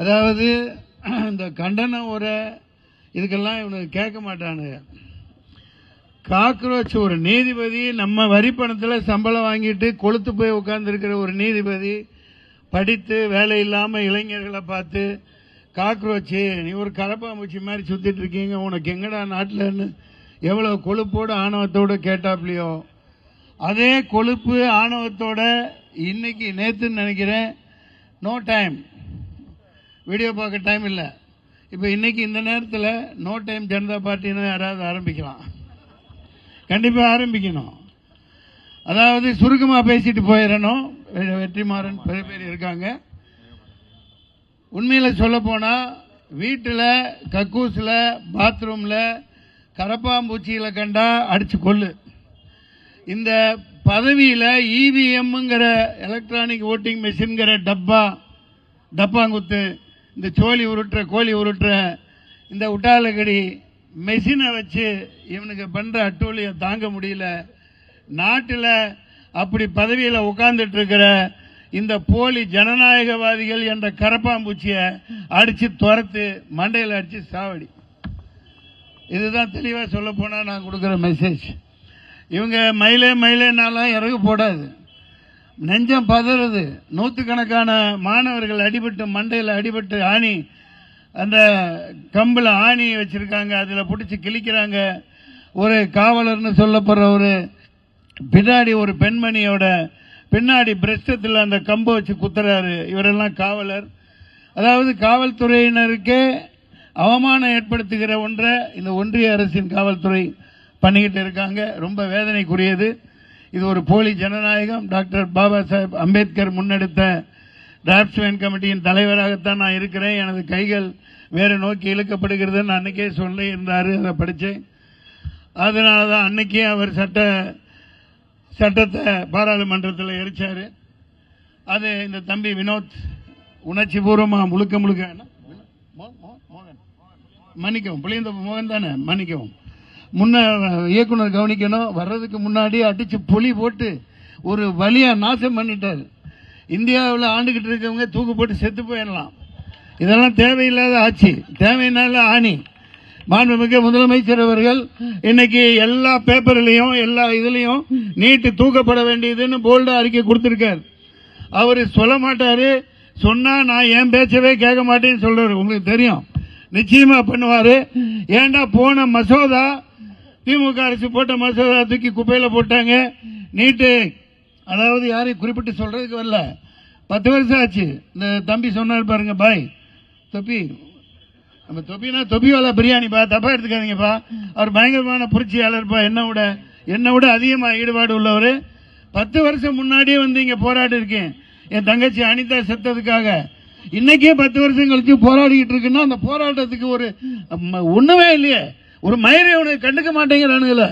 அதாவது இந்த கண்டன உரை இதுக்கெல்லாம் இவனுக்கு கேட்க மாட்டானுங்க. காக்ரோச் ஒரு நீதிபதி நம்ம வரி பணத்தில் சம்பளம் வாங்கிட்டு கொளுத்து போய் உட்கார்ந்துருக்கிற ஒரு நீதிபதி படித்து வேலை இல்லாமல் இளைஞர்களை பார்த்து காக்ரோச்சு நீ ஒரு கரப்பாம்பூச்சி மாதிரி சுத்திட்டு இருக்கீங்க, உனக்கு எங்கடா நாட்டில்னு எவ்வளவு கொழுப்போடு ஆணவத்தோடு கேட்டாப்லையோ அதே கொழுப்பு ஆணவத்தோட இன்னைக்கு நேற்றுன்னு நினைக்கிறேன் நோ டைம் வீடியோ பார்க்க டைம் இல்லை. இப்போ இன்னைக்கு இந்த நேரத்தில் நோ டைம் ஜனதா பார்ட்டின்னு யாராவது ஆரம்பிக்கலாம், கண்டிப்பாக ஆரம்பிக்கணும். அதாவது சுருக்கமாக பேசிட்டு போயிடணும். வெற்றிமாறன் பெரிய பேர் இருக்காங்க. உண்மையில் சொல்ல போனால் வீட்டில் கக்கூஸில் பாத்ரூமில் கரப்பாம்பூச்சிகளை கண்டா அடிச்சு கொள்ளு. இந்த பதவியில் இவிஎம்ங்கிற எலக்ட்ரானிக் ஓட்டிங் மெஷின்கிற டப்பாங்குத்து இந்த கோழி உருட்டுற இந்த உட்டாலக்கடி மெஷினை வச்சு இவனுக்கு பண்ணுற அட்டூழியம் தாங்க முடியல. நாட்டில் அப்படி பதவியில் உட்கார்ந்துட்டு இருக்கிற இந்த போலி ஜனநாயகவாதிகள் என்ற கரப்பாம்பூச்சியை அடித்து துரத்து மண்டையில் அடித்து சாவடி. இதுதான் தெளிவாக சொல்ல போனால் நான் கொடுக்குற மெசேஜ். இவங்க மயிலேனாலும் இறகு போடாது, நெஞ்சம் பதறுது. நூற்றுக்கணக்கான மாணவர்கள் அடிபட்டு மண்டையில் அடிபட்டு ஆணி அந்த கம்பில் ஆணி வச்சிருக்காங்க, அதில் பிடிச்சி கிழிக்கிறாங்க. ஒரு காவலர்னு சொல்லப்படுற ஒரு பின்னாடி ஒரு பெண்மணியோட பின்னாடி பிரஸ்டத்தில் அந்த கம்பை வச்சு குத்துறாரு. இவரெல்லாம் காவலர். அதாவது காவல்துறையினருக்கே அவமானம் ஏற்படுத்துகிற ஒன்றை இந்த ஒன்றிய அரசின் காவல்துறை பண்ணிக்கிட்டு இருக்காங்க. ரொம்ப வேதனைக்குரியது. இது ஒரு போலி ஜனநாயகம். டாக்டர் பாபா சாஹேப் அம்பேத்கர் முன்னெடுத்த டிராப்ட்ஸ்மேன் கமிட்டியின் தலைவராகத்தான் நான் இருக்கிறேன். எனது கைகள் வேறு நோக்கி இழுக்கப்படுகிறதுன்னு அன்னைக்கே சொல்லி இருந்தார். அதை படித்தேன். அதனால தான் அன்னைக்கே அவர் சட்டத்தை பாராளுமன்றத்தில் எரிச்சார். அது இந்த தம்பி வினோத் உணர்ச்சி பூர்வமாக முழுக்க மன்னிக்கவும் புளியந்த மோகன் தானே மன்னிக்கவும் முன்ன இயக்குனர் கவனிக்கணும். வர்றதுக்கு முன்னாடி அடிச்சு புலி போட்டு ஒரு வலியா நாசம் பண்ணிட்டார். இந்தியாவில் ஆண்டுகிட்டு இருக்கவங்க தூக்கு போட்டு செத்து போயிடலாம். இதெல்லாம் தேவையில்லாத ஆட்சி, தேவையில்லாத ஆணி. மாண்புமிகு முதலமைச்சர் அவர்கள் இன்னைக்கு எல்லா பேப்பர்லையும் எல்லா இதுலையும் நீட்டு தூக்கப்பட வேண்டியதுன்னு போல்டா அறிக்கை கொடுத்திருக்கார். அவரு சொல்ல மாட்டாரு, சொன்னா நான் என் பேச்சவே கேட்க மாட்டேன்னு சொல்றாரு. உங்களுக்கு தெரியும், நிச்சயமா பண்ணுவாரு. ஏண்டா போன மசோதா திமுக அரசு போட்ட மசோதா தூக்கி குப்பையில போட்டாங்க. நீட்டு அதாவது யாரையும் குறிப்பிட்டு சொல்றதுக்கு வரல, 10 வருஷம் ஆச்சு. இந்த தம்பி சொன்னார் பாருங்க, பாய் தொப்பி, நம்ம தொப்பினா தொப்பிவாலா பிரியாணிப்பா, தப்பா எடுத்துக்காதீங்கப்பா. அவர் பயங்கரமான புரட்சியாளர்ப்பா, என்னை விட அதிகமாக ஈடுபாடு உள்ளவர். 10 வருஷம் முன்னாடியே வந்து இங்க போராடி இருக்கேன் என் தங்கச்சி அனிதா செத்ததுக்காக. இன்னைக்கே 10 வருஷம் கழிச்சு போராடிக்கிட்டு இருக்குன்னா அந்த போராட்டத்துக்கு ஒரு ஒண்ணுமே இல்லையே. ஒரு மயிரை உனக்கு கண்டுக்க மாட்டேங்கிறானுங்கள.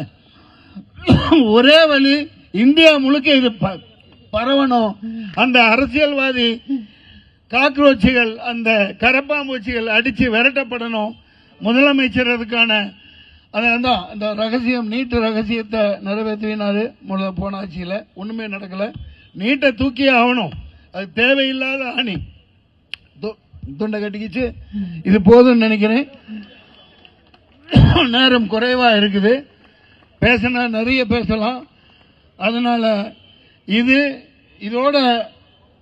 ஒரே வழி, இந்தியா முழுக்க இது பரவணும். அந்த அரசியல்வாதி காக்ரோச்சுகள் அந்த கரப்பாம்பூச்சிகள் அடிச்சு விரட்டப்படணும். முதலமைச்சர் அதுக்கான அதான் இந்த ரகசியம் நீட்டு ரகசியத்தை நிறைவேற்றினாரு. போன ஆட்சியில் ஒண்ணுமே நடக்கல. நீட்டை தூக்கியே ஆகணும். அது தேவையில்லாத ஆணி துண்டை கட்டிக்கிச்சு. இது போதும்னு நினைக்கிறேன். நேரம் குறைவா இருக்குது, பேசினா நிறைய பேசலாம். அதனால இதோட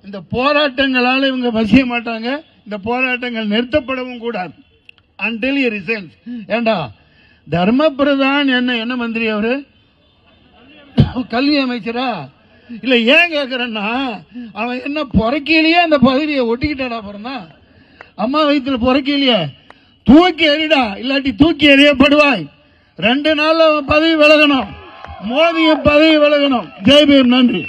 இந்த போராட்டங்களால் இவங்க வசிய மாட்டாங்க. இந்த போராட்டங்கள் நிறுத்தப்படவும் கூடாது. Until you resigns. ஏண்டா தர்மபிரதான் என்ன மந்திரி அவரு, கல்வி அமைச்சரா இல்ல? ஏன் கேக்குறேன்னா அவன் என்ன பொறக்கையிலேயே அந்த பதவியை ஒட்டிக்கிட்டாடா. பிறந்தா அம்மா வயிற்றுல பொறக்கையிலேயே தூக்கி எறிடா, இல்லாட்டி தூக்கி எறியப்படுவாய். 2 நாள் அவன் பதவி விலகணும், மோதிய பதவி விலகணும். ஜெய்பீம். நன்றி.